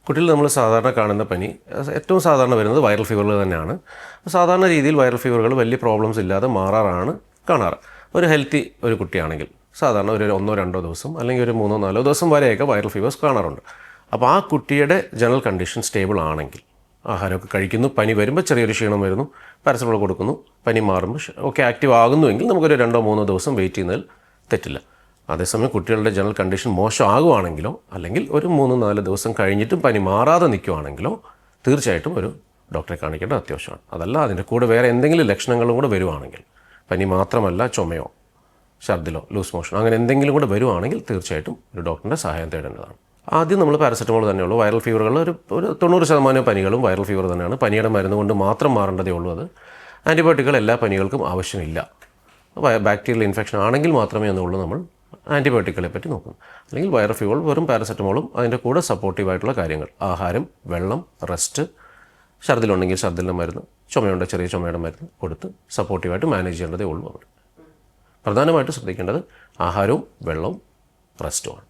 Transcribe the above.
കുട്ടികളിൽ നമ്മൾ സാധാരണ കാണുന്ന പനി ഏറ്റവും സാധാരണ വരുന്നത് വൈറൽ ഫീവറുകൾ തന്നെയാണ്. സാധാരണ രീതിയിൽ വൈറൽ ഫീവറുകൾ വലിയ പ്രോബ്ലംസ് ഇല്ലാതെ മാറാറാണ് കാണാറ്. ഒരു ഹെൽത്തി ഒരു കുട്ടിയാണെങ്കിൽ സാധാരണ ഒരു 1-2 ദിവസം അല്ലെങ്കിൽ ഒരു 3-4 ദിവസം വരെയൊക്കെ വൈറൽ ഫീവേഴ്സ് കാണാറുണ്ട്. അപ്പോൾ ആ കുട്ടിയുടെ ജനറൽ കണ്ടീഷൻ സ്റ്റേബിൾ ആണെങ്കിൽ ആഹാരമൊക്കെ കഴിക്കുന്നു, പനി വരുമ്പോൾ ചെറിയൊരു ക്ഷീണം വരുന്നു, പാരസെറ്റമോൾ കൊടുക്കുന്നു, പനി മാറുമ്പോൾ ഒക്കെ ആക്റ്റീവ് ആകുന്നുവെങ്കിൽ നമുക്കൊരു 2-3 ദിവസം വെയിറ്റ് ചെയ്യുന്നതിൽ തെറ്റില്ല. അതേസമയം കുട്ടികളുടെ ജനറൽ കണ്ടീഷൻ മോശമാകുവാണെങ്കിലോ അല്ലെങ്കിൽ ഒരു 3-4 ദിവസം കഴിഞ്ഞിട്ടും പനി മാറാതെ നിൽക്കുവാണെങ്കിലോ തീർച്ചയായിട്ടും ഒരു ഡോക്ടറെ കാണിക്കേണ്ടത് അത്യാവശ്യമാണ്. അതല്ല അതിൻ്റെ കൂടെ വേറെ എന്തെങ്കിലും ലക്ഷണങ്ങളും കൂടെ വരുവാണെങ്കിൽ, പനി മാത്രമല്ല ചുമയോ ഛർദിലോ ലൂസ് മോഷൻ അങ്ങനെ എന്തെങ്കിലും കൂടെ വരുവാണെങ്കിൽ തീർച്ചയായിട്ടും ഒരു ഡോക്ടറിൻ്റെ സഹായം തേടേണ്ടതാണ്. ആദ്യം നമ്മൾ പാരസെറ്റമോൾ തന്നെയുള്ളൂ. വൈറൽ ഫീവറുകൾ ഒരു 90% പനികളും വൈറൽ ഫീവർ തന്നെയാണ്. പനിയുടെ മരുന്ന് കൊണ്ട് മാത്രം മാറേണ്ടതേ ഉള്ളൂ. അത് ആൻറ്റിബയോട്ടിക്കുകൾ എല്ലാ പനികൾക്കും ആവശ്യമില്ല. ബാക്ടീരിയൽ ഇൻഫെക്ഷൻ ആണെങ്കിൽ മാത്രമേ ഒന്നുള്ളൂ നമ്മൾ ആൻറ്റിബയോട്ടിക്കുകളെ പറ്റി നോക്കുന്നു. അല്ലെങ്കിൽ വൈറൽ ഫീവർ വെറും പാരസെറ്റമോളും അതിൻ്റെ കൂടെ സപ്പോർട്ടീവായിട്ടുള്ള കാര്യങ്ങൾ ആഹാരം, വെള്ളം, റെസ്റ്റ്, ഛർദിലുണ്ടെങ്കിൽ ഛർദിലിൻ്റെ മരുന്ന്, ചുമയുണ്ട് ചെറിയ ചുമയുടെ മരുന്ന് കൊടുത്ത് സപ്പോർട്ടീവായിട്ട് മാനേജ് ചെയ്യേണ്ടതേ ഉള്ളൂ. പ്രധാനമായിട്ടും ശ്രദ്ധിക്കേണ്ടത് ആഹാരവും വെള്ളവും റെസ്റ്റുമാണ്.